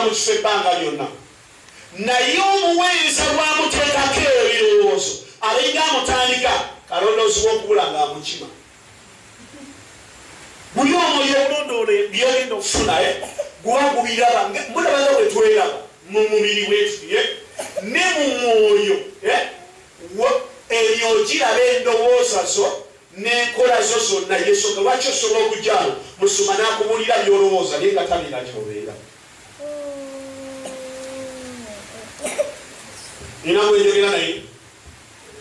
mu kifo ebbanga lyonna naye omuweereza bwamuteekako ebirowoozo alinga amutandika kalondoozi w'okubula ng'amukima buli omo yolondoole byogenda okufuna gwagubiraba mulabaga bwe tweraba mu mubiri wetu ne mu mwoyo eyo ogiraba endowooza zo n'enkola zo zonna yesu lwaki osobola okujjalo musuma n'akubulira byolowooza naye nga talina kyobeera nina bwenjogera naye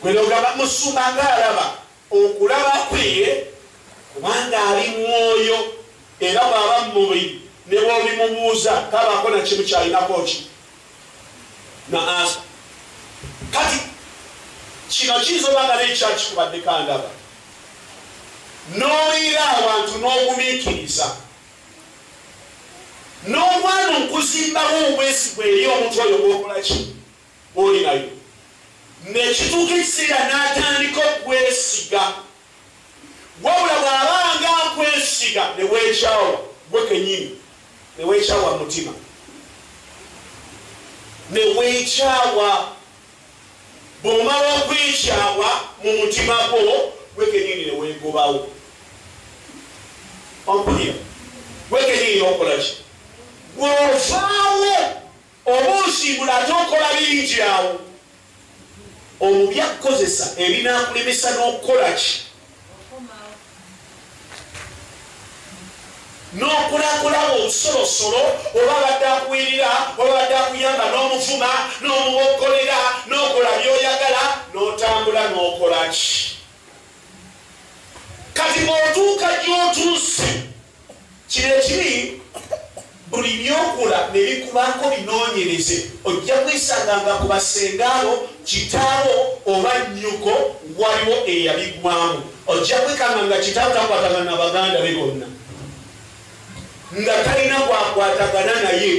gwenogamba musuma ng'alaba okulaba kwe kubanga ali mwoyo era bw'aba mu mubiri ne bw'obimubuuza kabaako na kimu kyalinako ki na ansa kati kino kiyinza obanga nekyakikubadde kandaba n'oliira abantu n'ogumiikiriza n'omwana okuzimbawo obwesigwa eri omuntu oyo bw'okola ki bw'oli nayo nekituuka ekiseera n'atandika okwesiga wabula bw'abanga akwesiga neweekyawa gwe kenyini neweekyawa mutima neweekyawa bw'omala okwekyawa mu mutima gwo gwe kenyini neweegobawo ompulira gwe kenyini n'okola ki bw'ovaawo oba osiibula ate okola bingi awo omubi akukozesa ebinaakulemesa n'okukola ki n'okulakulaba obusolosolo oba badde akuwirira oba badde akuyamba n'omuvuma n'omuwokolera n'okola by'oyagala n'otambula n'okola ki kati bw'otuuka gy'otuuse kino ekiri buli byokola ne bikubaako binoonyereze ojja kwisanganga ku basengaabo kitaabo oba nnyuko waliwo eyabigwamu ojja kwekanga nga kitaabo takwatagana na baganda be bonna nga talina gwakwatagana naye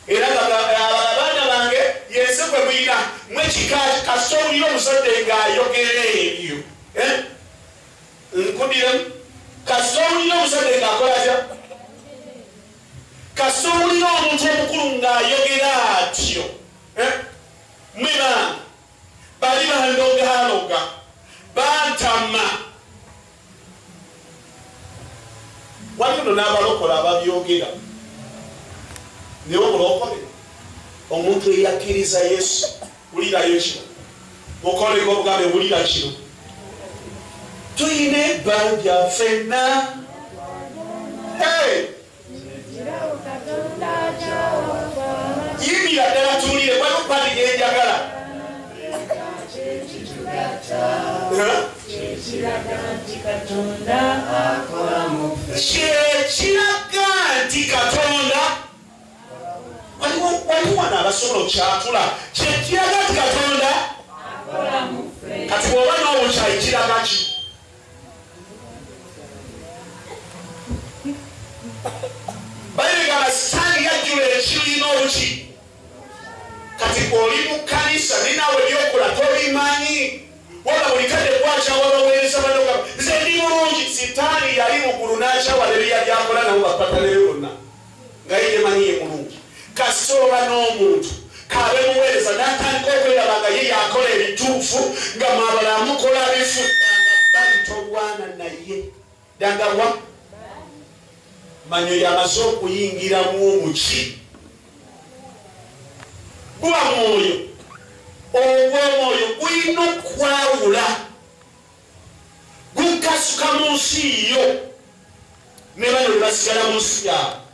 era abaana bange yense kwe mwina mwekikaati kasita owulira omusodde ng'ayogera ebyo nkubiramu kasita owulira omusodde ng'akolatya kasita owulira omuntu omukulu ng'ayogera atyo mwe bange bali bandogaloga bantama waliwo n'abalokola ababyogera naye omulokole omuntu eyakkiriza yesu wulirayo kino mukoleko obugambe wulira kino tuyina ebbanja ffenna yimbira ddala tuwulire waliwo pali gyenjagala kyekiraga nti katonda waliwo wano abasobola okyatula kyekiraga nti katonda kati bw'oba n'obukyayi kiraga ki bayegala sitaani yajjula ekibiina obuki kati oli mu kkanisa ninawe byokola tobimanyi waba buli kadde kwakyawa baweereza banoga nze ndi mulungi sitaani yali mugulu n'akyawa nebya byakola nabo bapataleyo bonna nga ye yemanyi ye mulungi kasooba n'omuntu kabe muweereza n'atandika okweraba nga ye yakola ebituufu nga mwabala amukola bifu danga bali tolwana naye danga wa manyo yamaze okuyingiramu omuki guba mwoyo ogw'omwoyo gulina okwawula gukasuka mu nsi yo ne bano ne basigala mu nsi yaabwe